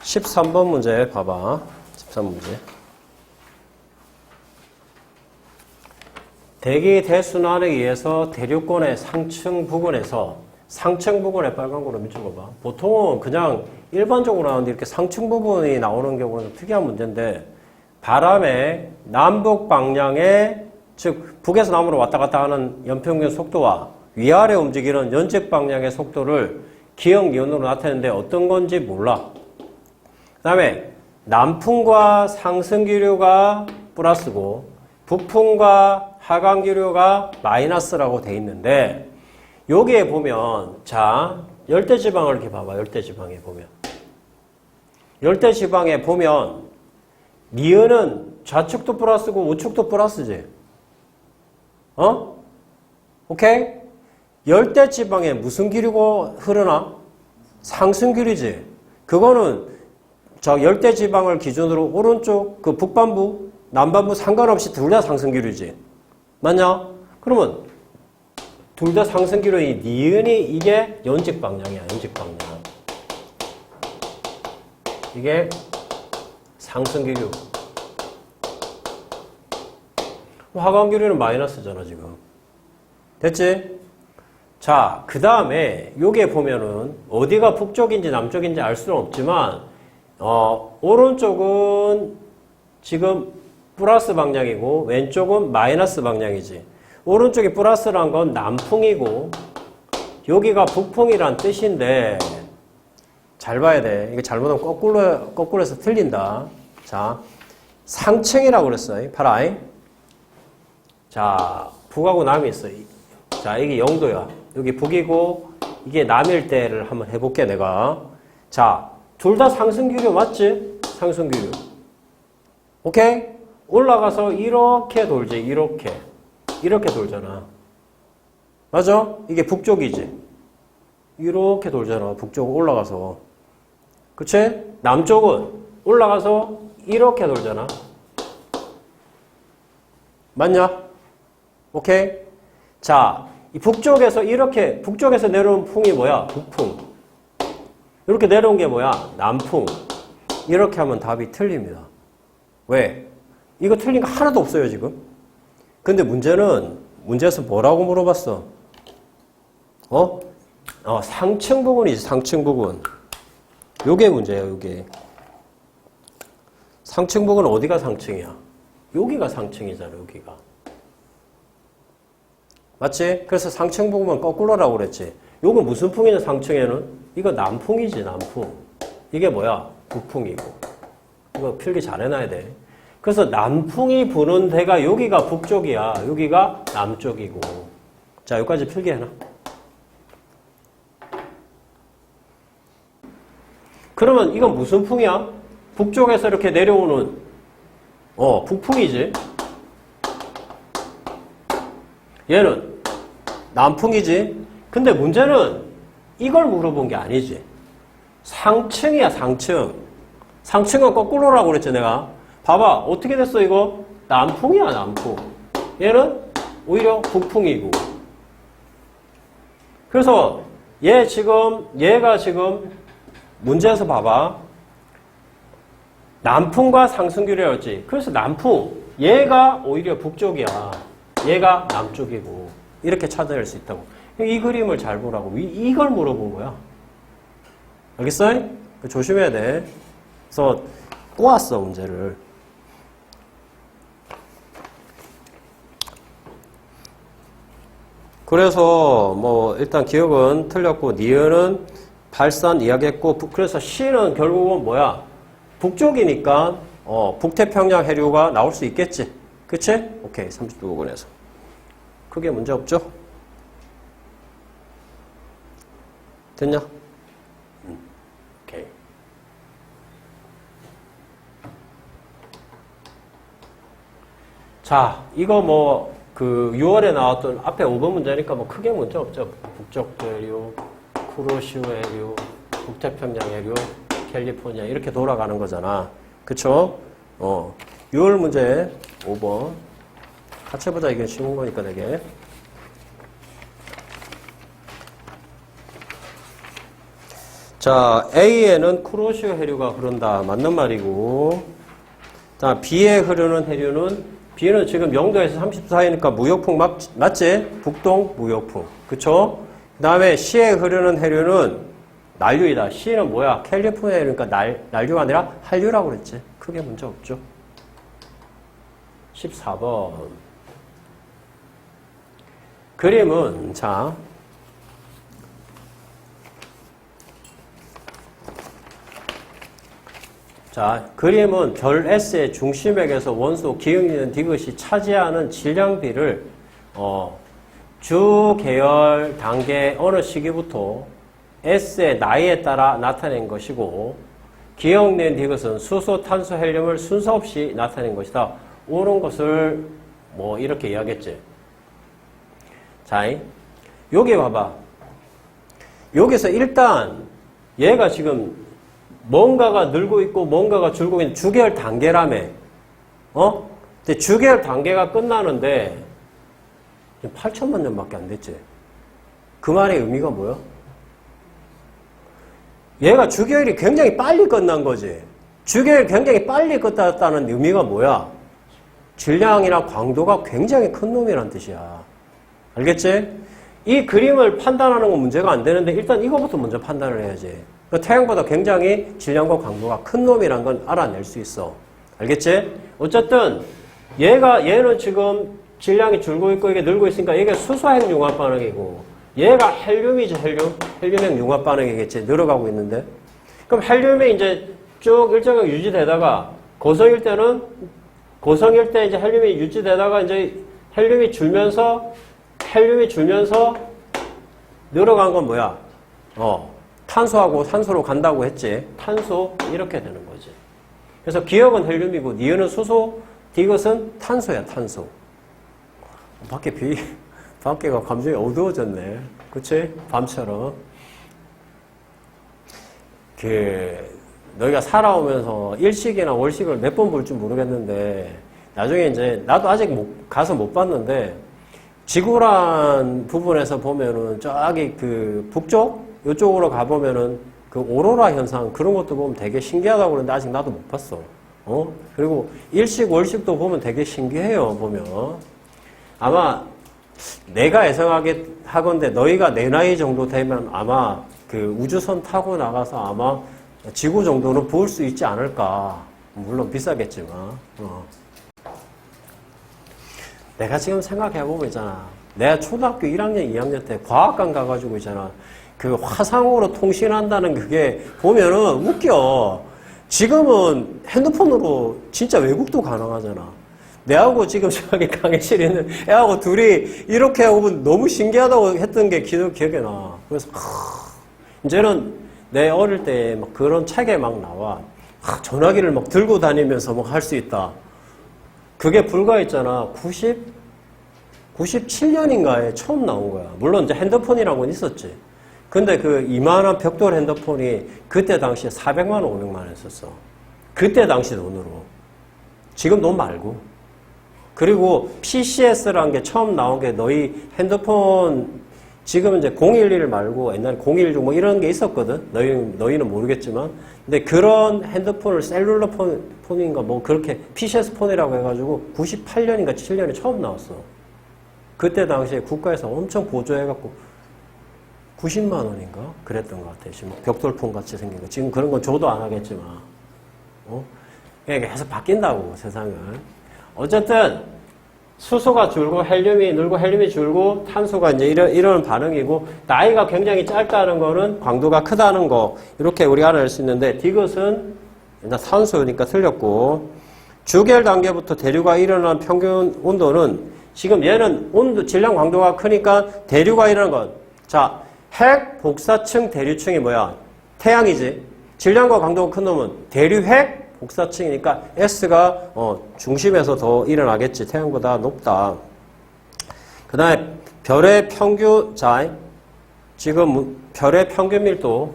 13번 문제 봐봐. 13문제. 대기 대순환에 의해서 대륙권의 상층 부근에서 상층 부분에 빨간 거로 밑줄거봐. 보통은 그냥 일반적으로 나오는데 이렇게 상층 부분이 나오는 경우는 특이한 문제인데 바람의 남북 방향의 즉 북에서 남으로 왔다 갔다 하는 연평균 속도와 위아래 움직이는 연직 방향의 속도를 기억 니은으로 나타내는데 어떤 건지 몰라. 그 다음에 남풍과 상승기류가 플러스고 북풍과 하강기류가 마이너스라고 돼 있는데 여기에 보면 자 열대지방을 이렇게 봐봐. 열대지방에 보면 열대지방에 보면 니은은 좌측도 플러스고 우측도 플러스지. 오케이? 열대지방에 무슨 기류가 흐르나? 상승기류지. 그거는 저 열대지방을 기준으로 오른쪽 그 북반부, 남반부 상관없이 둘 다 상승기류지. 맞냐? 그러면 둘 다 상승기류의 니은이 이게 연직 방향이야. 연직 방향. 이게 상승기류. 하강기류는 마이너스잖아 지금. 됐지? 자, 그 다음에 여기에 보면은 어디가 북쪽인지 남쪽인지 알 수는 없지만 오른쪽은 지금 플러스 방향이고 왼쪽은 마이너스 방향이지. 오른쪽이 플러스란 건 남풍이고 여기가 북풍이란 뜻인데 잘 봐야 돼. 이거 잘못하면 거꾸로 해서 틀린다. 자, 상층이라고 그랬어. 봐라. 자, 북하고 남이 있어. 자, 이게 영도야. 여기 북이고 이게 남일 때를 한번 해볼게 내가. 자, 둘 다 상승기류 맞지? 상승기류. 오케이? 올라가서 이렇게 돌지. 이렇게 돌잖아. 맞아? 이게 북쪽이지. 이렇게 돌잖아. 북쪽 올라가서. 그치? 남쪽은 올라가서 이렇게 돌잖아. 맞냐? 오케이? 자, 이 북쪽에서 이렇게, 북쪽에서 내려온 풍이 뭐야? 북풍. 이렇게 내려온 게 뭐야? 남풍. 이렇게 하면 답이 틀립니다. 왜? 이거 틀린 거 하나도 없어요, 지금. 근데 문제에서 뭐라고 물어봤어? 상층 부분이지, 상층 부분. 요게 문제예요, 요게. 상층 부분은 어디가 상층이야? 여기가 상층이잖아, 여기가. 맞지? 그래서 상층 부분은 거꾸로라고 그랬지. 요거 무슨 풍이냐, 상층에는? 이거 남풍이지, 남풍. 이게 뭐야? 북풍이고. 이거 필기 잘 해놔야 돼. 그래서 남풍이 부는 데가 여기가 북쪽이야. 여기가 남쪽이고. 자, 여기까지 필기해놔. 그러면 이건 무슨 풍이야? 북쪽에서 이렇게 내려오는 북풍이지. 얘는 남풍이지. 근데 문제는 이걸 물어본 게 아니지. 상층이야, 상층. 상층은 거꾸로라고 그랬지, 내가. 봐봐. 어떻게 됐어, 이거? 남풍이야, 남풍. 얘는 오히려 북풍이고. 그래서 얘가 지금 문제에서 봐봐. 남풍과 상승기류였지. 그래서 남풍. 얘가 오히려 북쪽이야. 얘가 남쪽이고. 이렇게 찾아낼 수 있다고. 이 그림을 잘 보라고. 이걸 물어본 거야. 알겠어? 조심해야 돼. 그래서 꼬았어, 문제를. 그래서 뭐 일단 기억은 틀렸고 니은은 발산 이야기했고 그래서 C는 결국은 뭐야? 북쪽이니까 북태평양 해류가 나올 수 있겠지. 그치? 오케이. 30부분에서. 크게 문제 없죠? 됐냐? 오케이. 자, 이거 뭐 그 6월에 나왔던 앞에 5번 문제니까 뭐 크게 문제 없죠. 북쪽 해류, 쿠로시오 해류, 북태평양 해류, 캘리포니아 이렇게 돌아가는 거잖아. 그쵸? 6월 문제 5번. 같이 해보자. 이게 쉬운 거니까 되게. 자, A에는 쿠로시오 해류가 흐른다. 맞는 말이고. 자, B에 흐르는 해류는, B는 지금 0도에서 30도 사이니까 무역풍 맞지? 북동 무역풍. 그쵸? 그 다음에 C에 흐르는 해류는 난류이다. C는 뭐야? 캘리포니아 해류니까 난류가 아니라 한류라고 그랬지. 크게 문제 없죠. 14번. 그림은, 자, 그림은 별 S의 중심액에서 원소 기울이는 디귿이 차지하는 질량비를 주 계열 단계 어느 시기부터 S의 나이에 따라 나타낸 것이고 기억된 디귿은 수소, 탄소, 헬륨을 순서 없이 나타낸 것이다. 옳은 것을 뭐 이렇게 이야기했지. 자, 여기 봐봐. 여기서 일단 얘가 지금 뭔가가 늘고 있고 뭔가가 줄고 있는 주계열 단계라며. 근데 주계열 단계가 끝나는데 8천만 년밖에 안 됐지. 그 말의 의미가 뭐야? 얘가 주계열이 굉장히 빨리 끝난 거지. 주계열이 굉장히 빨리 끝났다는 의미가 뭐야? 질량이나 광도가 굉장히 큰 놈이란 뜻이야. 알겠지? 이 그림을 판단하는 건 문제가 안 되는데 일단 이거부터 먼저 판단을 해야지. 태양보다 굉장히 질량과 강도가 큰 놈이란 건 알아낼 수 있어. 알겠지? 어쨌든 얘는 지금 질량이 줄고 있고 이게 늘고 있으니까 이게 수소핵 융합 반응이고 얘가 헬륨이지. 헬륨핵 융합 반응이겠지. 늘어가고 있는데 그럼 헬륨이 이제 쭉 일정하게 유지되다가 고성일 때 이제 헬륨이 유지되다가 이제 헬륨이 줄면서 늘어간 건 뭐야? 탄소하고 산소로 간다고 했지. 탄소 이렇게 되는 거지. 그래서 기억은 헬륨이고 니은은 수소, 디귿은 탄소야. 탄소. 밖에가 감정이 어두워졌네. 그치? 밤처럼. 너희가 살아오면서 일식이나 월식을 몇 번 볼 줄 모르겠는데 나중에 이제 나도 아직 가서 못 봤는데 지구란 부분에서 보면은 저기 그 북쪽 이쪽으로 가보면은 그 오로라 현상 그런 것도 보면 되게 신기하다고 그러는데 아직 나도 못 봤어. 그리고 일식, 월식도 보면 되게 신기해요. 보면. 아마 내가 예상하게 하건데 너희가 내 나이 정도 되면 아마 그 우주선 타고 나가서 아마 지구 정도는 볼 수 있지 않을까. 물론 비싸겠지만. 내가 지금 생각해보면 있잖아. 내가 초등학교 1학년, 2학년 때 과학관 가가지고 있잖아. 그 화상으로 통신한다는 그게 보면은 웃겨. 지금은 핸드폰으로 진짜 외국도 가능하잖아. 내하고 지금 저기 강의실에 있는 애하고 둘이 이렇게 하고 보면 너무 신기하다고 했던 게 기억에 나. 그래서 이제는 내 어릴 때 막 그런 책에 막 나와. 전화기를 막 들고 다니면서 막 할 수 있다. 그게 불과했잖아. 97년인가에 처음 나온 거야. 물론 이제 핸드폰이라고는 있었지. 근데 그 이만한 벽돌 핸드폰이 그때 당시에 400만 원, 500만 원 했었어. 그때 당시 돈으로. 지금 돈 말고. 그리고 PCS라는 게 처음 나온 게 너희 핸드폰 지금 이제 011 말고 옛날에 016 뭐 이런 게 있었거든. 너희는 모르겠지만. 근데 그런 핸드폰을 셀룰러 폰인가 뭐 그렇게 PCS 폰이라고 해가지고 98년인가 7년에 처음 나왔어. 그때 당시에 국가에서 엄청 보조해갖고 90만 원인가? 그랬던 것 같아. 지금 벽돌폰 같이 생긴 거. 지금 그런 건 줘도 안 하겠지만. 계속 바뀐다고, 세상은. 어쨌든, 수소가 줄고, 헬륨이 늘고, 헬륨이 줄고, 탄소가 이제 이런 반응이고, 나이가 굉장히 짧다는 거는 광도가 크다는 거. 이렇게 우리가 알아낼 수 있는데, 디귿은 일단 산소니까 틀렸고, 주계열 단계부터 대류가 일어난 평균 온도는 지금 얘는 질량 광도가 크니까 대류가 일어난 것. 자, 핵, 복사층, 대류층이 뭐야? 태양이지. 질량과 강도가 큰 놈은 대류핵, 복사층이니까 S가 중심에서 더 일어나겠지. 태양보다 높다. 그 다음에 별의 평균, 자, 지금 별의 평균 밀도.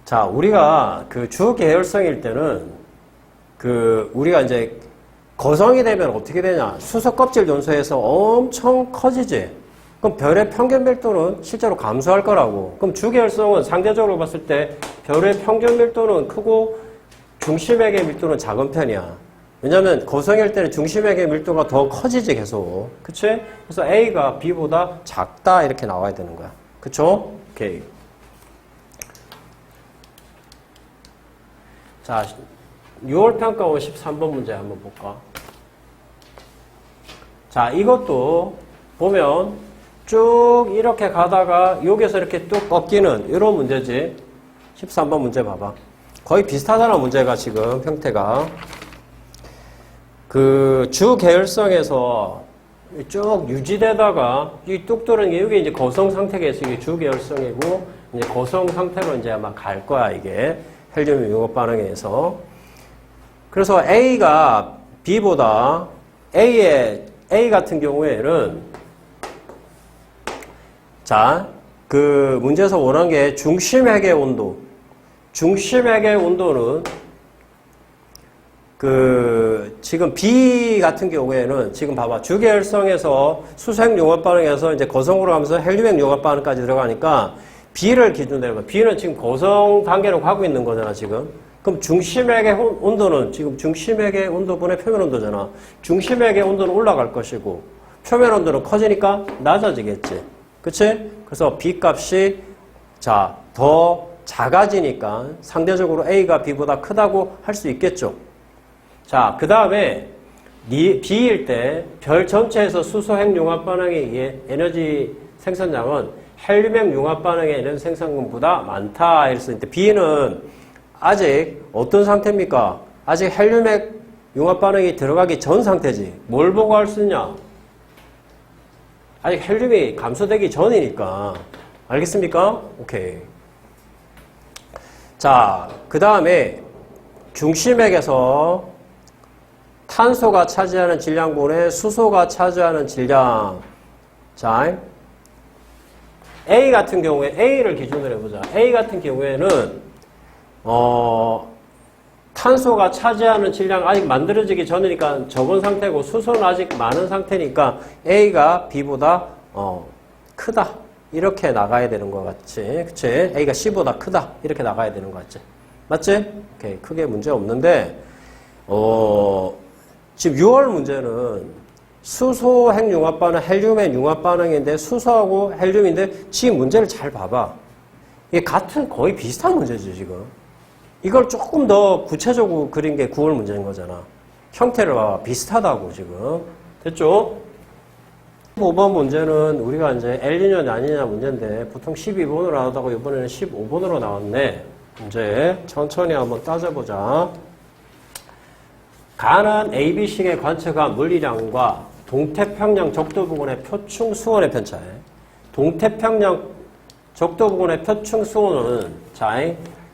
자, 우리가 그 주계열성일 때는 우리가 이제 거성이 되면 어떻게 되냐. 수소 껍질 연소해서 엄청 커지지. 그럼 별의 평균 밀도는 실제로 감소할 거라고. 그럼 주계열성은 상대적으로 봤을 때 별의 평균 밀도는 크고 중심액의 밀도는 작은 편이야. 왜냐면 고성일 때는 중심액의 밀도가 더 커지지 계속. 그치? 그래서 A가 B보다 작다 이렇게 나와야 되는 거야. 그쵸? 오케이. 자, 6월 평가원 13번 문제 한번 볼까? 자, 이것도 보면 쭉 이렇게 가다가 여기서 이렇게 뚝 꺾이는 이런 문제지. 13번 문제 봐봐. 거의 비슷하잖아, 문제가 지금 형태가. 그 주 계열성에서 쭉 유지되다가 이 뚝 도는 게 이게 이제 거성 상태겠어. 이게 주 계열성이고 이제 거성 상태로 이제 아마 갈 거야, 이게. 헬륨 융합 반응에 의해서. 그래서 A가 B보다 A 같은 경우에는 자, 그 문제에서 원한 게 중심핵의 온도. 중심핵의 온도는 그 지금 B 같은 경우에는 지금 봐봐. 주계열성에서 수소핵 융합 반응에서 이제 거성으로 가면서 헬륨핵 융합 반응까지 들어가니까 B를 기준으로 해봐. B는 지금 거성 단계로 가고 있는 거잖아, 지금. 그럼 중심핵의 온도는 지금 중심핵의 온도분의 표면 온도잖아. 중심핵의 온도는 올라갈 것이고 표면 온도는 커지니까 낮아지겠지. 그치? 그래서 B 값이 자, 더 작아지니까 상대적으로 A가 B보다 크다고 할 수 있겠죠. 자, 그 다음에 B일 때 별 전체에서 수소핵 융합 반응에 의해 에너지 생산량은 헬륨핵 융합 반응의 에너지 생산량보다 많다 했을 때 B는 아직 어떤 상태입니까? 아직 헬륨핵 융합 반응이 들어가기 전 상태지. 뭘 보고 할 수 있냐? 아직 헬륨이 감소되기 전이니까. 알겠습니까? 오케이. 자, 그 다음에 중심핵에서 탄소가 차지하는 질량분의 수소가 차지하는 질량. 자, A 같은 경우에 A를 기준으로 해보자. A 같은 경우에는 탄소가 차지하는 질량 아직 만들어지기 전이니까 적은 상태고 수소는 아직 많은 상태니까 A가 B보다 크다. 이렇게 나가야 되는 것 같지. 그치? A가 C보다 크다. 이렇게 나가야 되는 것 같지. 맞지? 오케이. 크게 문제 없는데, 지금 6월 문제는 수소핵 융합 반응, 헬륨의 융합 반응인데 수소하고 헬륨인데 지금 문제를 잘 봐봐. 이게 같은 거의 비슷한 문제지, 지금. 이걸 조금 더 구체적으로 그린 게 9월 문제인 거잖아. 형태를 봐봐. 비슷하다고, 지금. 됐죠? 15번 문제는 우리가 이제 엘니뇨 아니냐 문제인데 보통 12번으로 나오다가 이번에는 15번으로 나왔네. 문제 천천히 한번 따져보자. 가는 AB식의 관측한 물리량과 동태평양 적도 부근의 표층 수온의 편차에 동태평양 적도 부근의 표층 수온은 자,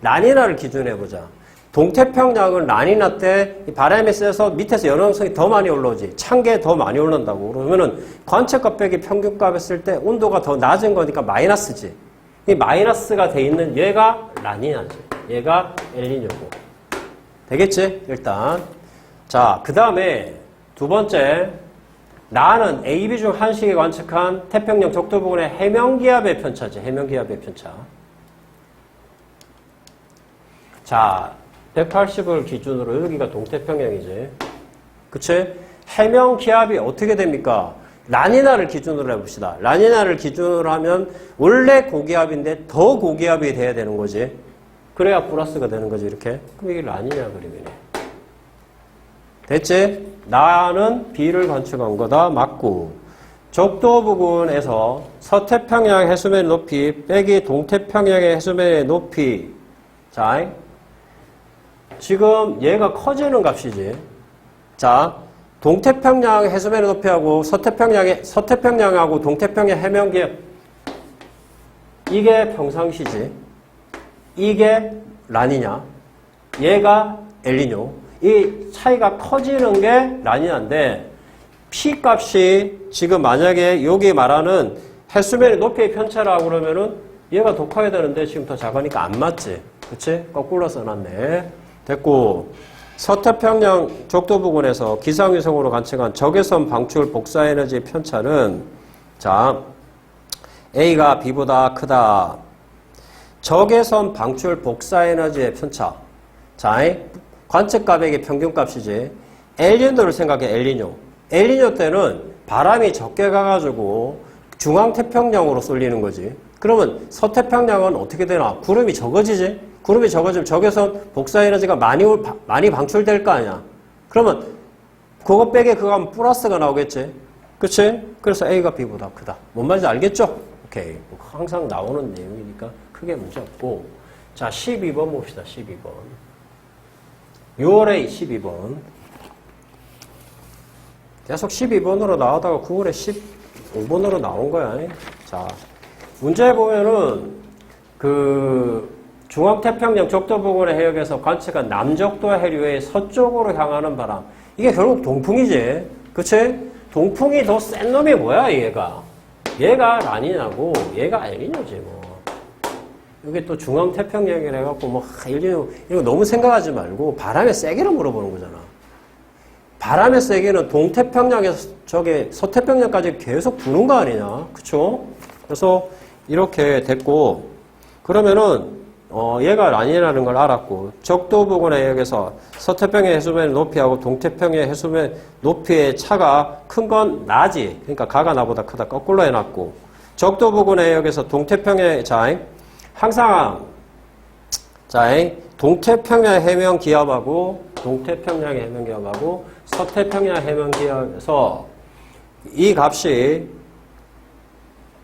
라니나를 기준해보자. 동태평양은 라니나 때 바람이 세서 밑에서 연원성이 더 많이 올라오지. 찬게 더 많이 올라온다고. 그러면은 관측값 빼기 평균값 했을 때 온도가 더 낮은 거니까 마이너스지. 이 마이너스가 돼 있는 얘가 라니나지. 얘가 엘니뇨고. 되겠지? 일단. 자, 그 다음에 두 번째. 라는 AB 중 한 식이 관측한 태평양 적도 부근의 해면기압의 편차지. 해면기압의 편차. 자, 180을 기준으로 여기가 동태평양이지. 그치? 해면기압이 어떻게 됩니까? 라니나를 기준으로 해봅시다. 라니나를 기준으로 하면 원래 고기압인데 더 고기압이 돼야 되는 거지. 그래야 플러스가 되는 거지, 이렇게. 그럼 이게 라니나 그림이네. 됐지? 나는 B를 관측한 거다. 맞고. 적도 부근에서 서태평양 해수면의 높이 빼기 동태평양의 해수면의 높이. 자, 지금 얘가 커지는 값이지. 자, 동태평양 해수면의 높이하고 서태평양하고 동태평양 해면기압. 이게 평상시지. 이게 라니냐. 얘가 엘니뇨. 이 차이가 커지는 게 라니나인데 P 값이 지금 만약에 여기 말하는 해수면의 높이의 편차라고 그러면은 얘가 더 커야 되는데 지금 더 작으니까 안 맞지. 그치? 거꾸로 써놨네. 됐고, 서태평양 적도 부근에서 기상위성으로 관측한 적외선 방출 복사에너지 편차는 자, A가 B보다 크다. 적외선 방출 복사 에너지의 편차. 자, 관측값의 평균값이지. 엘니뇨를 생각해, 엘니뇨. 엘니뇨 때는 바람이 적게 가가지고 중앙태평양으로 쏠리는 거지. 그러면 서태평양은 어떻게 되나? 구름이 적어지지? 구름이 적어지면 적외선 복사 에너지가 많이 방출될 거 아니야. 그러면 그거 빼게 그거 하면 플러스가 나오겠지? 그치? 그래서 A가 B보다 크다. 뭔 말인지 알겠죠? 오케이. 항상 나오는 내용이니까 크게 문제 없고. 자, 12번 봅시다. 12번. 6월에 12번. 계속 12번으로 나오다가 9월에 15번으로 나온 거야. 자, 문제 보면은 중앙태평양 적도 부근의 해역에서 관측한 남적도 해류의 서쪽으로 향하는 바람. 이게 결국 동풍이지. 그치? 동풍이 더 센 놈이 뭐야, 얘가? 얘가 라니냐고, 얘가 엘니뇨지, 뭐. 여기 또 중앙태평양이라 해갖고, 뭐, 엘니뇨, 이거 너무 생각하지 말고, 바람의 세기를 물어보는 거잖아. 바람의 세기는 동태평양에서 서태평양까지 계속 부는 거 아니냐? 그쵸? 그래서 이렇게 됐고, 그러면은, 얘가 라니냐라는 걸 알았고, 적도 부근의 해역에서 서태평양 해수면의 높이하고 동태평양 해수면 높이의 차가 큰 건 나지. 그러니까 가가 나보다 크다. 거꾸로 해놨고, 적도 부근의 해역에서 동태평양, 항상, 동태평양 해명 기압하고, 동태평양 해명 기압하고, 서태평양 해명 기압에서 이 값이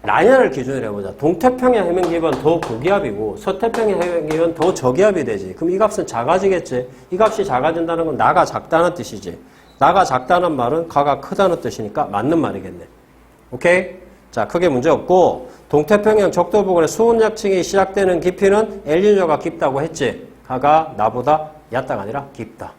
라니냐를 기준으로 해보자. 동태평양 해면기압은 더 고기압이고 서태평양 해면기압은 더 저기압이 되지. 그럼 이 값은 작아지겠지. 이 값이 작아진다는 건 나가 작다는 뜻이지. 나가 작다는 말은 가가 크다는 뜻이니까 맞는 말이겠네. 오케이? 자, 크게 문제 없고 동태평양 적도 부근의 수온약층이 시작되는 깊이는 엘니뇨가 깊다고 했지. 가가 나보다 얕다가 아니라 깊다.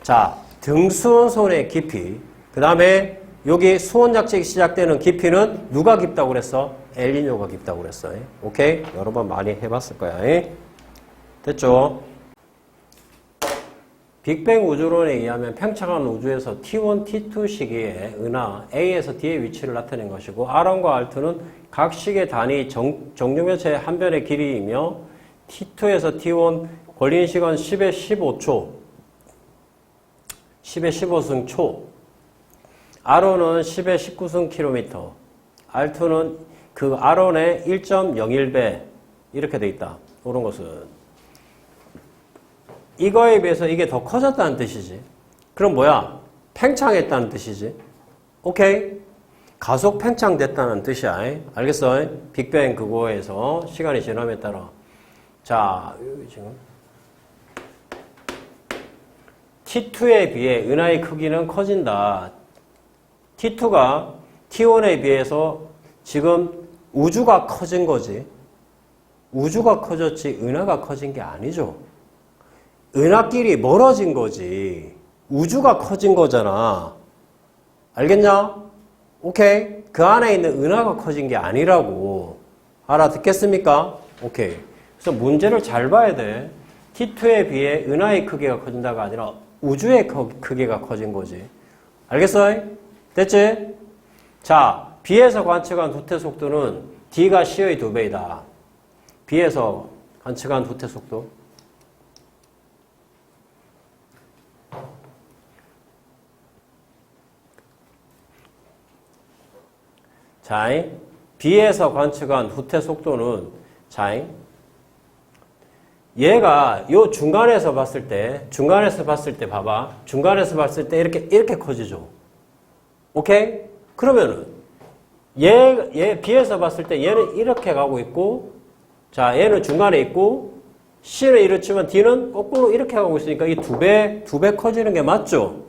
자, 등수온선의 깊이. 그 다음에 여기 수온약층이 시작되는 깊이는 누가 깊다고 그랬어? 엘니뇨가 깊다고 그랬어. 오케이? 여러 번 많이 해봤을 거야. 됐죠? 빅뱅 우주론에 의하면 팽창한 우주에서 T1, T2 시기에 은하 A에서 D의 위치를 나타낸 것이고 R1과 R2는 각 시계 단위 정류면체의 한 변의 길이이며 T2에서 T1 걸리는 시간 10의 15초 10의 15승 초 R1은 10의 19승 킬로미터, R2는 그 R1의 1.01배 이렇게 돼 있다. 이런 것은 이거에 비해서 이게 더 커졌다는 뜻이지. 그럼 뭐야? 팽창했다는 뜻이지. 오케이? 가속 팽창됐다는 뜻이야. 알겠어? 빅뱅 그거에서 시간이 지남에 따라. 자, 지금 T2에 비해 은하의 크기는 커진다. T2가 T1에 비해서 지금 우주가 커진 거지. 우주가 커졌지 은하가 커진 게 아니죠. 은하끼리 멀어진 거지. 우주가 커진 거잖아. 알겠냐? 오케이. 그 안에 있는 은하가 커진 게 아니라고. 알아듣겠습니까? 오케이. 그래서 문제를 잘 봐야 돼. T2에 비해 은하의 크기가 커진다가 아니라 우주의 크기가 커진 거지. 알겠어? 됐지? 자, B에서 관측한 후퇴 속도는 D가 C의 2배이다. B에서 관측한 후퇴 속도. 자, B에서 관측한 후퇴 속도는, 자, 얘가 요 중간에서 봤을 때 봐봐. 중간에서 봤을 때 이렇게 커지죠. 오케이? 그러면은, 얘 B에서 봤을 때 얘는 이렇게 가고 있고, 자, 얘는 중간에 있고, C는 이렇지만 D는 거꾸로 이렇게 가고 있으니까 이 두 배 커지는 게 맞죠?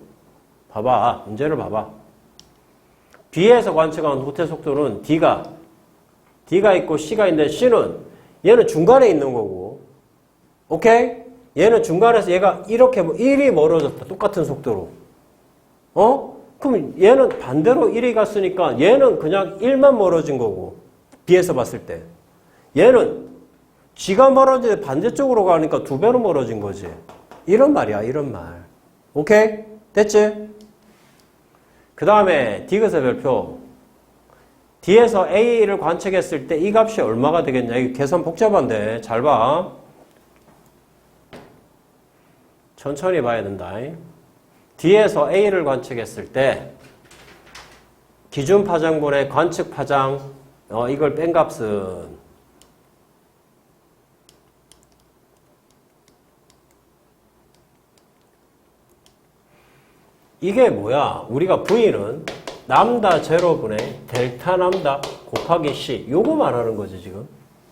봐봐. 문제를 봐봐. B에서 관측한 후퇴 속도는 D가 있고 C가 있는데 얘는 중간에 있는 거고. 오케이? 얘는 중간에서 얘가 이렇게 1이 멀어졌다. 똑같은 속도로. 그럼 얘는 반대로 1이 갔으니까 얘는 그냥 1만 멀어진 거고. B에서 봤을 때. 얘는 G가 멀어지는데 반대쪽으로 가니까 2배로 멀어진 거지. 이런 말이야. 이런 말. 오케이? 됐지? 그 다음에 디귿의 별표. D에서 A를 관측했을 때 이 값이 얼마가 되겠냐. 이거 계산 복잡한데 잘 봐. 천천히 봐야 된다. D에서 A를 관측했을 때 기준 파장분의 관측 파장 이걸 뺀 값은 이게 뭐야? 우리가 V는 람다 제로분의 델타 람다 곱하기 C 요거 말하는 거지 지금.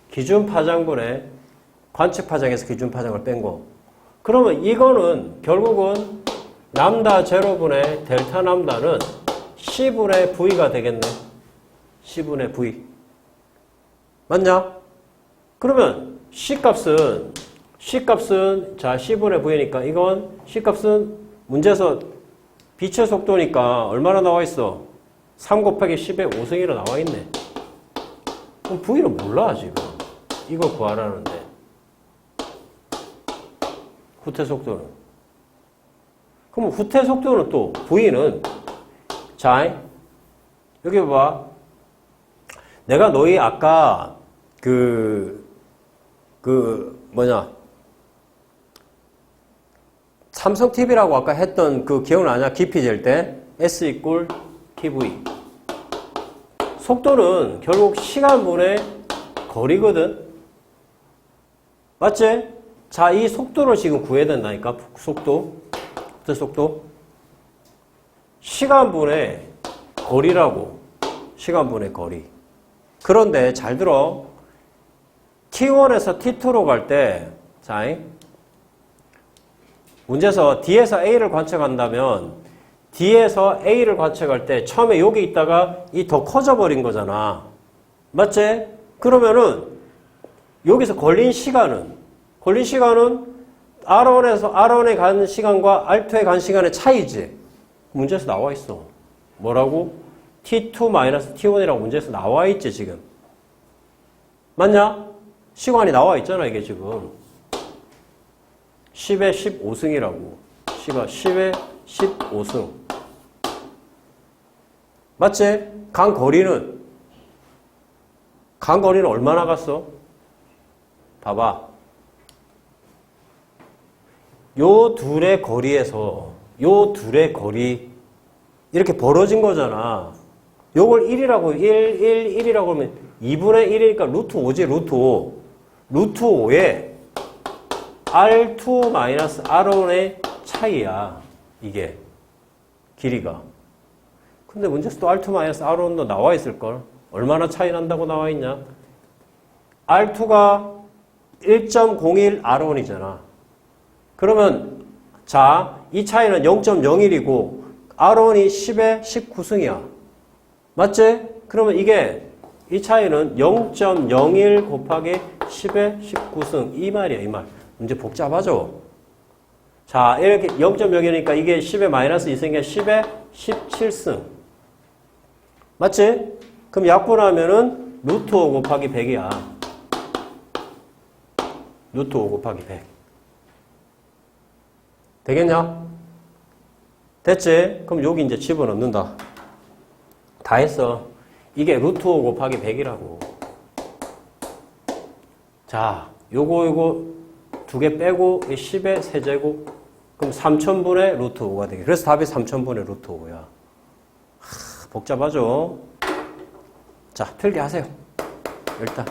기준 파장분의 관측 파장에서 기준 파장을 뺀 거. 그러면 이거는 결국은 람다 제로분의 델타 람다는 C분의 V가 되겠네. C분의 V. 맞냐? 그러면 C값은 자 C분의 V니까 이건 C값은 문제에서 빛의 속도니까 얼마나 나와 있어? 3 곱하기 10의 5승이라 나와 있네. 그럼 V는 몰라 지금. 이거 구하라는데. 후퇴 속도는. 그럼 후퇴 속도는 또 V는 자 여기 봐봐. 내가 너희 아까 삼성 TV라고 아까 했던 그 기억나냐? 깊이 잴 때 S 이꼴 TV. 속도는 결국 시간분의 거리거든. 맞지? 자, 이 속도를 지금 구해야 된다니까. 속도. 어떤 속도? 시간분의 거리라고. 시간분의 거리. 그런데 잘 들어. T1에서 T2로 갈 때, 자, 문제에서 D에서 A를 관측한다면 D에서 A를 관측할 때 처음에 여기 있다가 이 더 커져 버린 거잖아. 맞지? 그러면은 여기서 걸린 시간은 R1에서 R1에 간 시간과 R2에 간 시간의 차이지. 문제에서 나와 있어. 뭐라고? T2-T1이라고 문제에서 나와 있지 지금. 맞냐? 시간이 나와 있잖아 이게 지금. 10의 15승이라고. C가 10의 15승. 맞지? 간 거리는 얼마나 갔어? 봐봐. 요 둘의 거리에서 요 둘의 거리 이렇게 벌어진 거잖아. 요걸 1이라고 1이라고 하면 2분의 1이니까 루트 5지 루트 5. 루트 5에 R2-R1의 차이야. 이게 길이가. 근데 문제에서 또 R2-R1도 나와 있을걸. 얼마나 차이 난다고 나와 있냐. R2가 1.01R1이잖아. 그러면 자, 이 차이는 0.01이고 R1이 10의 19승이야. 맞지? 그러면 이게 이 차이는 0.01 곱하기 10의 19승. 이 말이야, 이 말. 문제 복잡하죠? 자, 이렇게 0.01이니까 이게 10의 마이너스 2승이니까 10의 17승. 맞지? 그럼 약분하면은 루트 5 곱하기 100이야. 루트 5 곱하기 100. 되겠냐? 됐지? 그럼 여기 이제 집어넣는다. 다 했어. 이게 루트 5 곱하기 100이라고. 자, 요거 두 개 빼고 10의 세제곱. 그럼 3000분의 루트 5가 되게. 그래서 답이 3000분의 루트 5야. 복잡하죠? 자, 필기 하세요. 일단.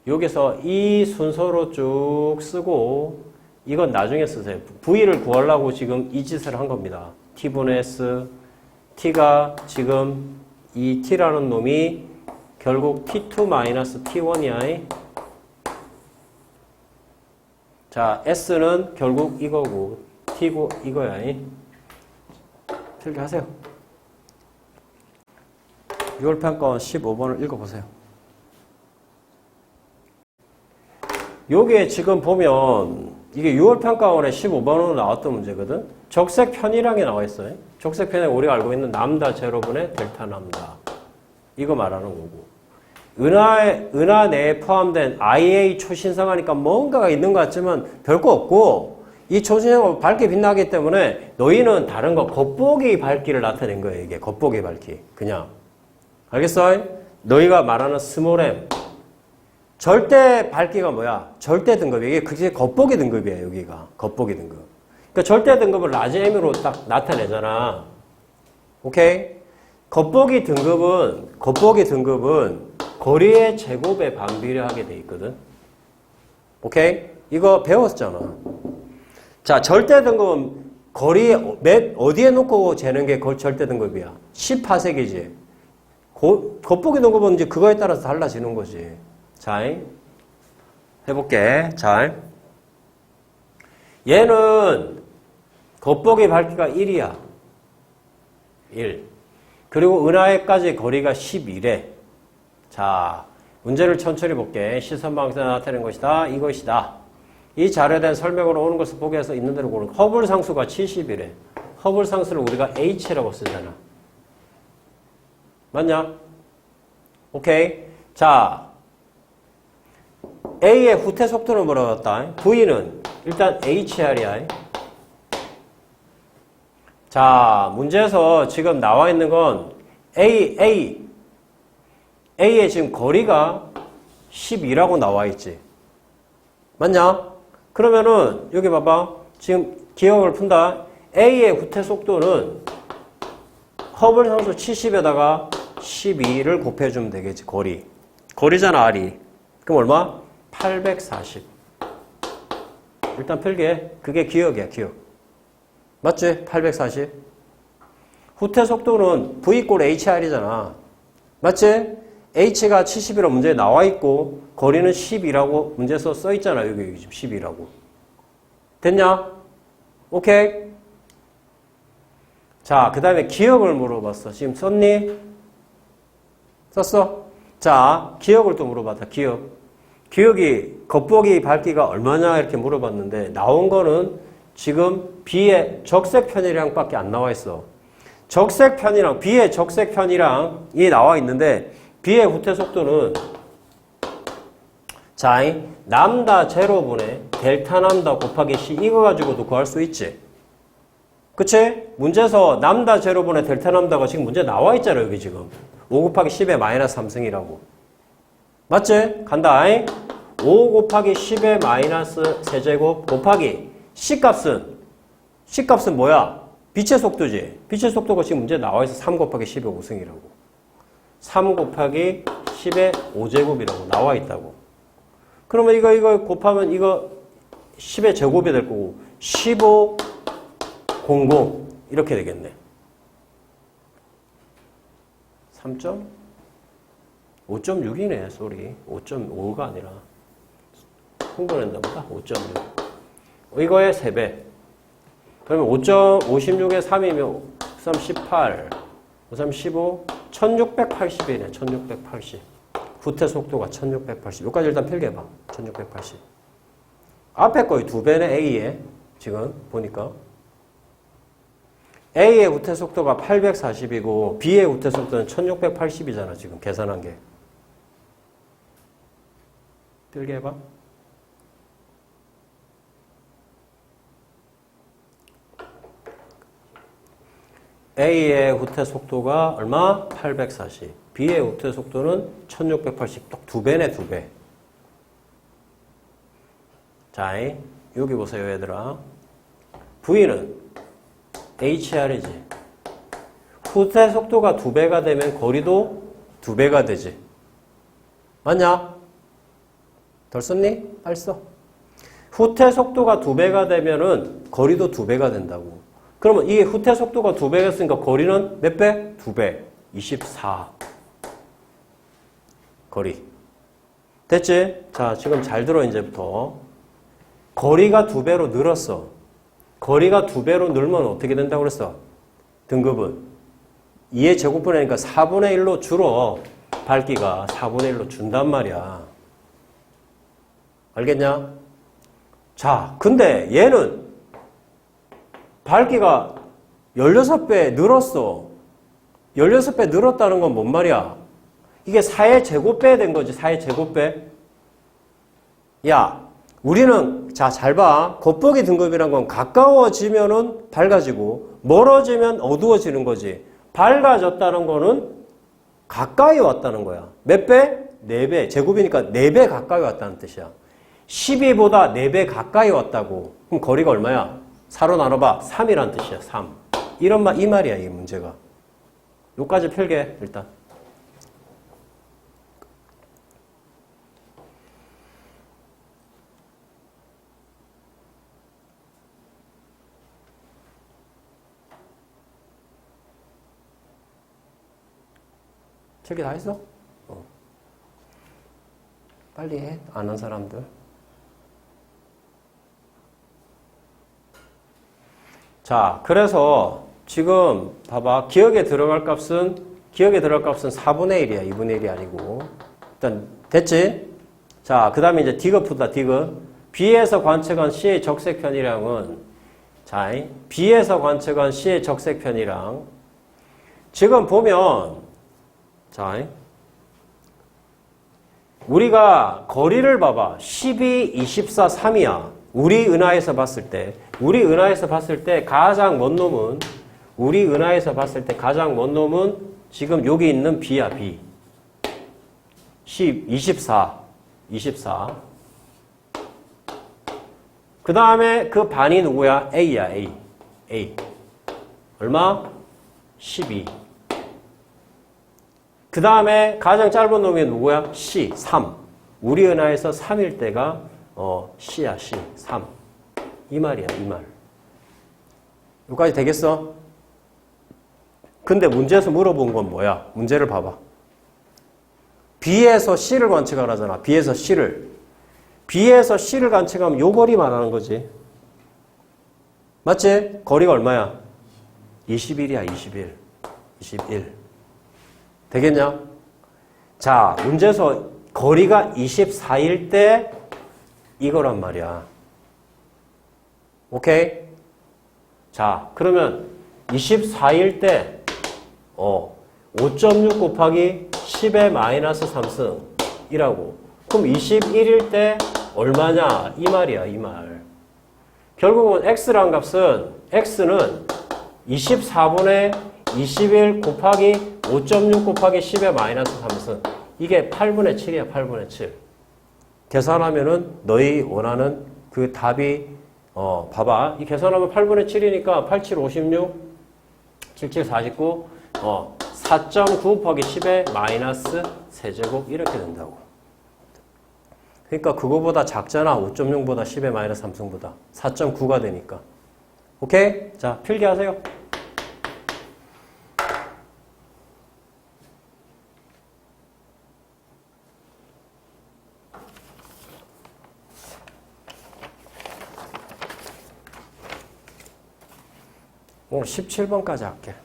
여기서 이 순서로 쭉 쓰고 이건 나중에 쓰세요. V를 구하려고 지금 이 짓을 한 겁니다. T분의 S, T가 지금 이 T라는 놈이 결국 T2-T1이야. 자, S는 결국 이거고 T고 이거야. 필기하세요. 6월평가원 15번을 읽어보세요. 요게 지금 보면 이게 6월평가원에 15번으로 나왔던 문제거든. 적색 편이랑이 나와 있어요. 적색 편에 우리가 알고 있는 람다 제로분의 델타 람다. 이거 말하는 거고. 은하 내에 포함된 IA 초신성하니까 뭔가가 있는 것 같지만 별거 없고 이 초신형은 밝게 빛나기 때문에 너희는 다른 거 겉보기 밝기를 나타낸 거예요. 이게 겉보기 밝기. 그냥. 알겠어? 너희가 말하는 스몰 m. 절대 밝기가 뭐야? 절대 등급. 이게 그게 겉보기 등급이에요. 여기가. 겉보기 등급. 그러니까 절대 등급을 라지 m으로 딱 나타내잖아. 오케이? 겉보기 등급은 거리의 제곱에 반비례하게 돼 있거든. 오케이? 이거 배웠잖아. 자, 절대 등급은 거리 어디에 놓고 재는 게 절대 등급이야? 10파세기지. 겉보기 등급은 이제 그거에 따라서 달라지는 거지. 자, 해볼게. 자, 얘는 겉보기 밝기가 1이야. 1. 그리고 은하에까지 거리가 11에. 자, 문제를 천천히 볼게. 시선 방향에 나타내는 것이다. 이것이다. 이 자료에 대한 설명으로 오는 것을 보기 위해서 있는 대로 고르는 허블 상수가 70이래. 허블 상수를 우리가 H라고 쓰잖아. 맞냐? 오케이. 자, A의 후퇴 속도는 뭐라고 했다? V는 일단 HR이야. 자, 문제에서 지금 나와 있는 건 A의 지금 거리가 12라고 나와 있지. 맞냐? 그러면은 여기 봐봐. 지금 기억을 푼다. A의 후퇴 속도는 허블 상수 70에다가 12를 곱해주면 되겠지. 거리잖아, R이. 그럼 얼마? 840. 일단 필기해. 그게 기억이야, 기억. 맞지? 840. 후퇴 속도는 V 꼴 HR이잖아. 맞지? H가 70이라고 문제에 나와 있고 거리는 12라고 문제에서 써 있잖아. 여기 지금 12라고. 됐냐? 오케이? 자, 그 다음에 기억을 물어봤어. 지금 썼니? 썼어? 자, 기억을 또 물어봤다. 기억이 겉보기 밝기가 얼마냐 이렇게 물어봤는데 나온 거는 지금 B의 적색 편이랑밖에 안 나와 있어. 적색 편이랑 B의 적색 편이랑이 나와 있는데 B의 후퇴 속도는 자, 남다 제로분의 델타 남다 곱하기 C 이거 가지고도 구할 수 있지. 그치? 문제에서 남다 제로분의 델타 남다가 지금 문제 나와 있잖아. 여기 지금 5 곱하기 10의 마이너스 3승이라고. 맞지? 간다. 5 곱하기 10의 마이너스 세제곱 곱하기 C값은 뭐야? 빛의 속도지. 빛의 속도가 지금 문제 나와 있어. 3 곱하기 10의 5승이라고. 3 곱하기 10의 5제곱이라고 나와 있다고. 그러면 이거 곱하면 이거 10의 제곱이 될 거고 15, 00 이렇게 되겠네. 3점? 5.6이네. 쏘리. 5.5가 아니라 흥분한다 보다. 5.6. 이거의 3배. 그러면 5.56에 3이면 3, 18, 3, 15, 1680이네. 1680. 후퇴 속도가 1680. 여기까지 일단 필기해봐. 1680. 앞에 거의 2배네. A에. 지금 보니까. A의 후퇴 속도가 840이고 B의 후퇴 속도는 1680이잖아. 지금 계산한 게. 필기해봐. A의 후퇴 속도가 얼마? 840. B의 후퇴 속도는 1680. 딱 2배네, 2배. 자, 여기 보세요, 얘들아. V는 HR이지. 후퇴 속도가 2배가 되면 거리도 2배가 되지. 맞냐? 덜 썼니? 빨리 써. 후퇴 속도가 2배가 되면은 거리도 2배가 된다고. 그러면 이 후퇴 속도가 2배가 했으니까 거리는 몇 배? 2배. 24. 거리. 됐지? 자, 지금 잘 들어, 이제부터. 거리가 2배로 늘었어. 거리가 2배로 늘면 어떻게 된다고 그랬어? 등급은 2의 제곱분이니까 4분의 1로 줄어. 밝기가 4분의 1로 준단 말이야. 알겠냐? 자, 근데 얘는 밝기가 16배 늘었어. 16배 늘었다는 건 뭔 말이야? 이게 4의 제곱배 된 거지. 4의 제곱배. 야, 우리는 자, 잘 봐. 곱보기 등급이란 건 가까워지면은 밝아지고 멀어지면 어두워지는 거지. 밝아졌다는 거는 가까이 왔다는 거야. 몇 배? 4배. 제곱이니까 4배 가까이 왔다는 뜻이야. 12보다 4배 가까이 왔다고. 그럼 거리가 얼마야? 4로 나눠봐. 3이란 뜻이야. 3. 이 말이야, 이 문제가. 요까지 펼게, 일단. 필기 다 했어? 빨리 해. 아는 사람들. 자, 그래서 지금 봐봐. 기억에 들어갈 값은 4분의 1이야. 2분의 1이 아니고. 일단 됐지? 자, 그 다음에 이제 디귿 푼다. 디귿. B에서 관측한 C의 적색 편이량은 자, B에서 관측한 C의 적색 편이량. 지금 보면 자, 우리가 거리를 봐봐. 12, 24, 3이야. 우리 은하에서 봤을 때 가장 먼 놈은 지금 여기 있는 B야, B. 24. 그 다음에 그 반이 누구야? A야, A. 얼마? 12. 그 다음에 가장 짧은 놈이 누구야? C, 3. 우리 은하에서 3일 때가 C야, C, 3. 이 말이야, 이 말. 여기까지 되겠어? 근데 문제에서 물어본 건 뭐야? 문제를 봐봐. B에서 C를 관측하라잖아. B에서 C를 관측하면 요 거리 말하는 거지. 맞지? 거리가 얼마야? 21이야, 21. 되겠냐? 자, 문제에서 거리가 24일 때 이거란 말이야. 오케이? 자, 그러면 24일 때 5.6 곱하기 10의 마이너스 3승이라고. 그럼 21일 때 얼마냐? 이 말이야, 이 말. 결국은 x란 값은 x는 24분의 21 곱하기 5.6 곱하기 10의 마이너스 3승. 이게 8분의 7이야, 8분의 7. 계산하면은 너희 원하는 그 답이 봐봐. 이 계산하면 8분의 7이니까 8, 7, 56, 7, 7, 49, 4.9 곱하기 10의 마이너스 세제곱 이렇게 된다고. 그러니까 그거보다 작잖아. 5.0보다 10의 마이너스 3승보다. 4.9가 되니까. 오케이? 자, 필기하세요. 오늘 17번까지 할게.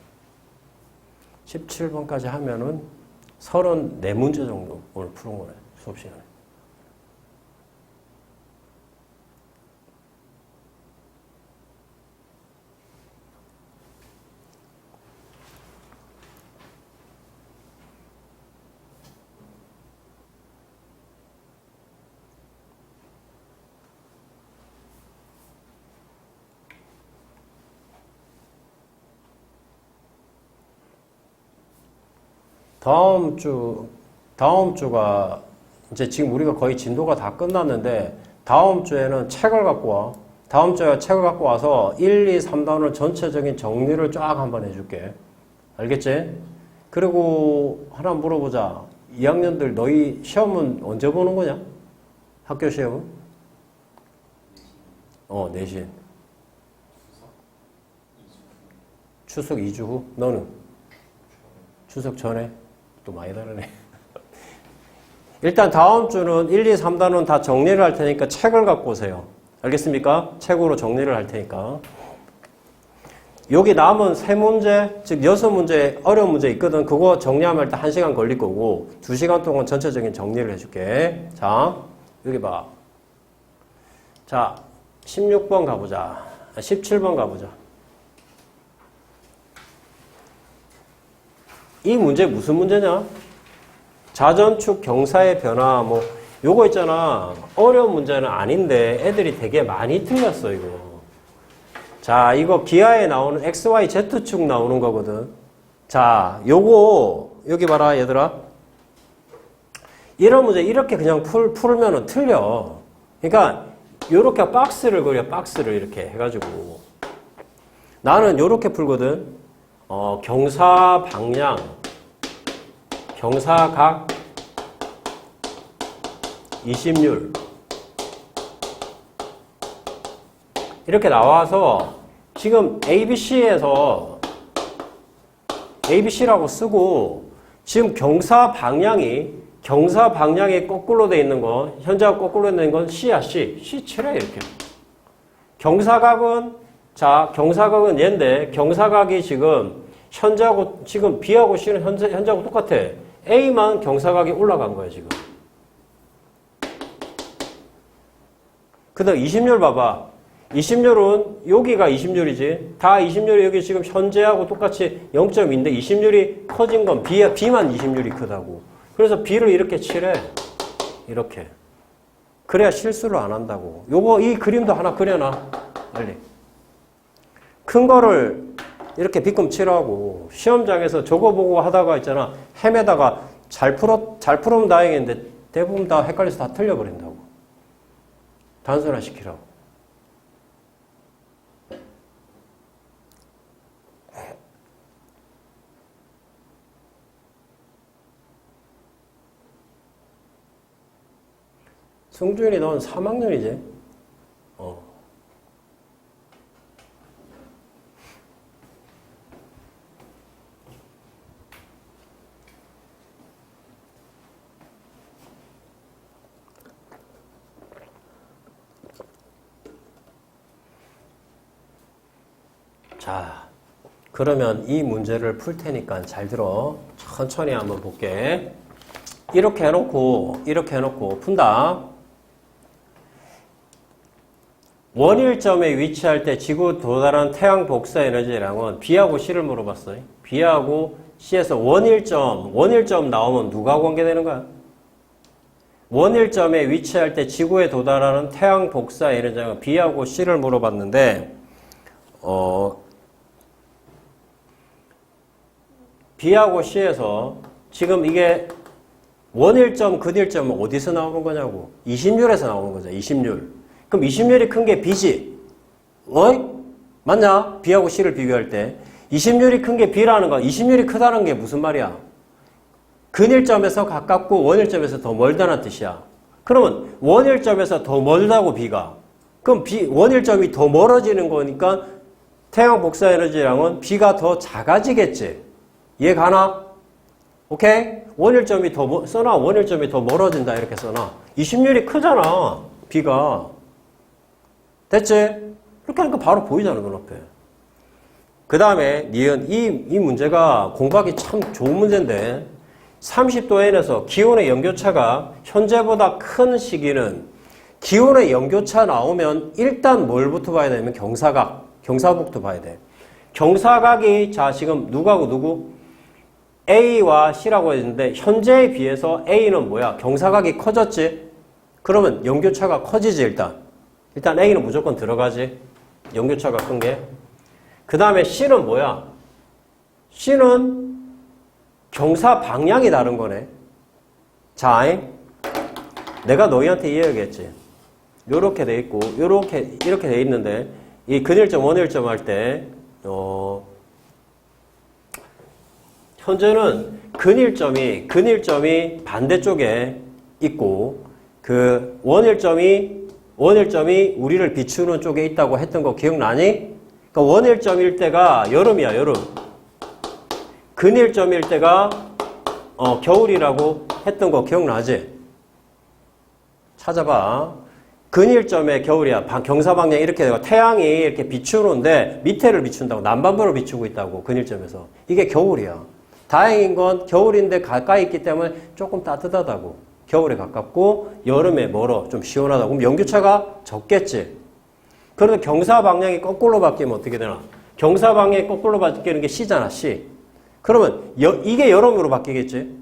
17번까지 하면은 34문제 정도 오늘 푸는 거네, 수업 시간에. 다음 주가 이제 지금 우리가 거의 진도가 다 끝났는데 다음 주에는 책을 갖고 와. 다음 주에 책을 갖고 와서 1, 2, 3단원 전체적인 정리를 쫙 한번 해줄게. 알겠지? 그리고 하나 물어보자. 2학년들 너희 시험은 언제 보는 거냐? 학교 시험은? 내신. 추석 2주 후? 너는? 추석 전에? 또 많이 다르네. 일단 다음 주는 1, 2, 3단원 다 정리를 할 테니까 책을 갖고 오세요. 알겠습니까? 책으로 정리를 할 테니까. 여기 남은 3문제, 즉 6문제 어려운 문제 있거든. 그거 정리하면 일단 1시간 걸릴 거고 2시간 동안 전체적인 정리를 해줄게. 자, 여기 봐. 자, 16번 가보자. 17번 가보자. 이 문제 무슨 문제냐? 자전축 경사의 변화, 요거 있잖아. 어려운 문제는 아닌데 애들이 되게 많이 틀렸어, 이거. 자, 이거 기하에 나오는 XY, Z축 나오는 거거든. 자, 요거, 여기 봐라, 얘들아. 이런 문제 이렇게 그냥 풀면은 틀려. 그러니까, 요렇게 박스를 그려, 박스를 이렇게 해가지고. 나는 요렇게 풀거든. 경사 방향, 경사각, 20률. 이렇게 나와서 지금 ABC에서 ABC라고 쓰고 지금 경사 방향이 거꾸로 돼 있는 거, 현재하고 거꾸로 돼 있는 건 C야, C. C 칠해, 이렇게. 경사각은, 자, 경사각은 얘인데, 경사각이 지금 현재하고, 지금 B하고 C는 현재하고 똑같아. A만 경사각이 올라간 거야, 지금. 그 다음 20률 봐봐. 20률은 여기가 20률이지. 다 20률이 여기 지금 현재하고 똑같이 0.2인데 20률이 커진 건 B만 20률이 크다고. 그래서 B를 이렇게 칠해. 이렇게. 그래야 실수를 안 한다고. 요거 이 그림도 하나 그려놔. 빨리. 큰 거를 이렇게 빗금 칠하고 시험장에서 저거 보고 하다가 있잖아. 헤매다가 잘 풀으면 다행인데 대부분 다 헷갈려서 다 틀려버린다고. 단순화 시키라고. 승준이 넌 3학년이지? 자, 그러면 이 문제를 풀 테니까 잘 들어. 천천히 한번 볼게. 이렇게 해놓고 푼다. 원일점에 위치할 때 지구 도달한 태양 복사 에너지량은 B하고 C를 물어봤어요. B하고 C에서 원일점 나오면 누가 관계되는 거야? 원일점에 위치할 때 지구에 도달하는 태양 복사 에너지량은 B하고 C를 물어봤는데, B하고 C에서 지금 이게 원일점, 근일점은 어디서 나오는 거냐고. 20률에서 나오는 거죠. 20률. 그럼 20률이 큰 게 B지. 맞냐? B하고 C를 비교할 때. 20률이 큰 게 B라는 거. 20률이 크다는 게 무슨 말이야? 근일점에서 가깝고 원일점에서 더 멀다는 뜻이야. 그러면 원일점에서 더 멀다고 B가. 그럼 원일점이 더 멀어지는 거니까 태양 복사 에너지량은 B가 더 작아지겠지. 이해 가나? 오케이? 원일점이 써놔. 원일점이 더 멀어진다. 이렇게 써놔. 20률이 크잖아. B가. 됐지? 이렇게 하니까 바로 보이잖아. 눈앞에. 그 다음에 니은 이 문제가 공부하기 참 좋은 문제인데 30도N에서 기온의 연교차가 현재보다 큰 시기는 기온의 연교차 나오면 일단 뭘부터 봐야 되냐면 경사각부터 봐야 돼. 경사각이 자 지금 누구하고 누구? A와 C라고 했는데 현재에 비해서 A는 뭐야? 경사각이 커졌지? 그러면 연교차가 커지지 일단. 일단 A는 무조건 들어가지. 연교차가 큰 게. 그 다음에 C는 뭐야? C는 경사 방향이 다른 거네. 자, 내가 너희한테 이해하겠지. 요렇게 돼 있고 이렇게 돼 있는데 이 근일점 원일점 할 때 현재는 근일점이 반대쪽에 있고 그 원일점이 우리를 비추는 쪽에 있다고 했던 거 기억나니? 그러니까 원일점일 때가 여름이야, 여름. 근일점일 때가 겨울이라고 했던 거 기억나지? 찾아봐. 근일점의 겨울이야. 경사 방향 이렇게 되고 태양이 이렇게 비추는데 밑에를 비춘다고 남반구를 비추고 있다고 근일점에서. 이게 겨울이야. 다행인 건 겨울인데 가까이 있기 때문에 조금 따뜻하다고. 겨울에 가깝고 여름에 멀어. 좀 시원하다고. 그럼 연교차가 적겠지. 그래도 경사 방향이 거꾸로 바뀌면 어떻게 되나? 경사 방향이 거꾸로 바뀌는 게 C잖아, C. 그러면 이게 여름으로 바뀌겠지.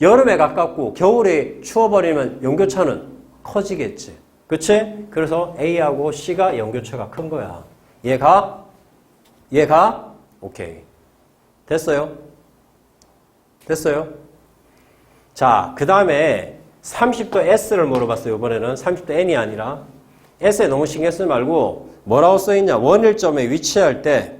여름에 가깝고 겨울에 추워버리면 연교차는 커지겠지. 그치? 그래서 A하고 C가 연교차가 큰 거야. 얘가? 오케이. 됐어요? 됐어요? 자, 그 다음에 30도 S를 물어봤어요. 이번에는 30도 N이 아니라. S에 너무 신경 쓰지 말고 뭐라고 써있냐. 원일점에 위치할 때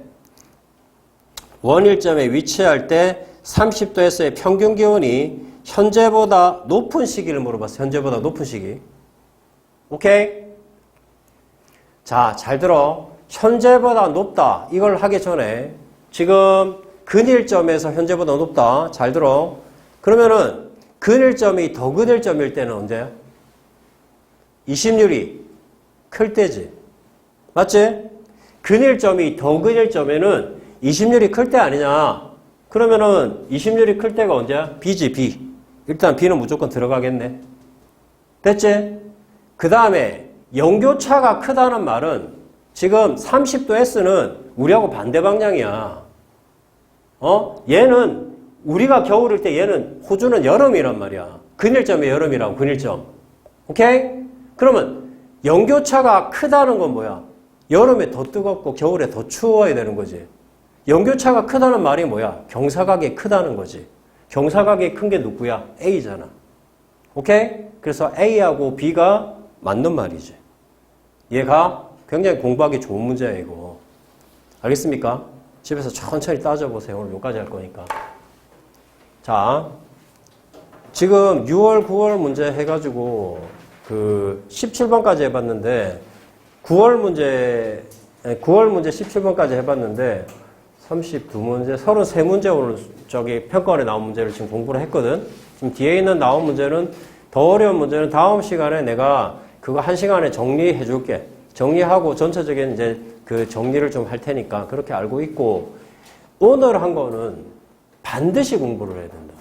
30도 S의 평균 기온이 현재보다 높은 시기를 물어봤어요. 현재보다 높은 시기. 오케이? 자, 잘 들어. 현재보다 높다. 이걸 하기 전에 지금 근일점에서 현재보다 높다. 잘 들어. 그러면은 근일점이 더 근일점일 때는 언제야? 20률이 클 때지. 맞지? 근일점이 더 근일점에는 20률이 클 때 아니냐? 그러면은 20률이 클 때가 언제야? B지, B. 일단 B는 무조건 들어가겠네. 됐지? 그 다음에 연교차가 크다는 말은 지금 30도 S는 우리하고 반대 방향이야. 얘는 우리가 겨울일 때 얘는 호주는 여름이란 말이야. 근일점이 여름이라고, 근일점. 오케이? 그러면 연교차가 크다는 건 뭐야? 여름에 더 뜨겁고 겨울에 더 추워야 되는 거지. 연교차가 크다는 말이 뭐야? 경사각이 크다는 거지. 경사각이 큰 게 누구야? A잖아. 오케이? 그래서 A하고 B가 맞는 말이지. 얘가 굉장히 공부하기 좋은 문제야, 이거. 알겠습니까? 집에서 천천히 따져보세요. 오늘 여기까지 할 거니까. 자, 지금 6월, 9월 문제 해가지고 그 17번까지 해봤는데 9월 문제 17번까지 해봤는데 32문제, 33문제 오늘 저기 평가원에 나온 문제를 지금 공부를 했거든. 지금 뒤에 있는 나온 문제는 더 어려운 문제는 다음 시간에 내가 그거 1시간에 정리해 줄게. 정리하고 전체적인 이제 그 정리를 좀 할 테니까 그렇게 알고 있고 오늘 한 거는 반드시 공부를 해야 된다.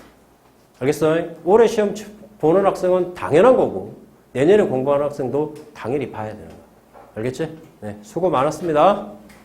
알겠어? 올해 시험 보는 학생은 당연한 거고 내년에 공부하는 학생도 당연히 봐야 되는 거야. 알겠지? 네, 수고 많았습니다.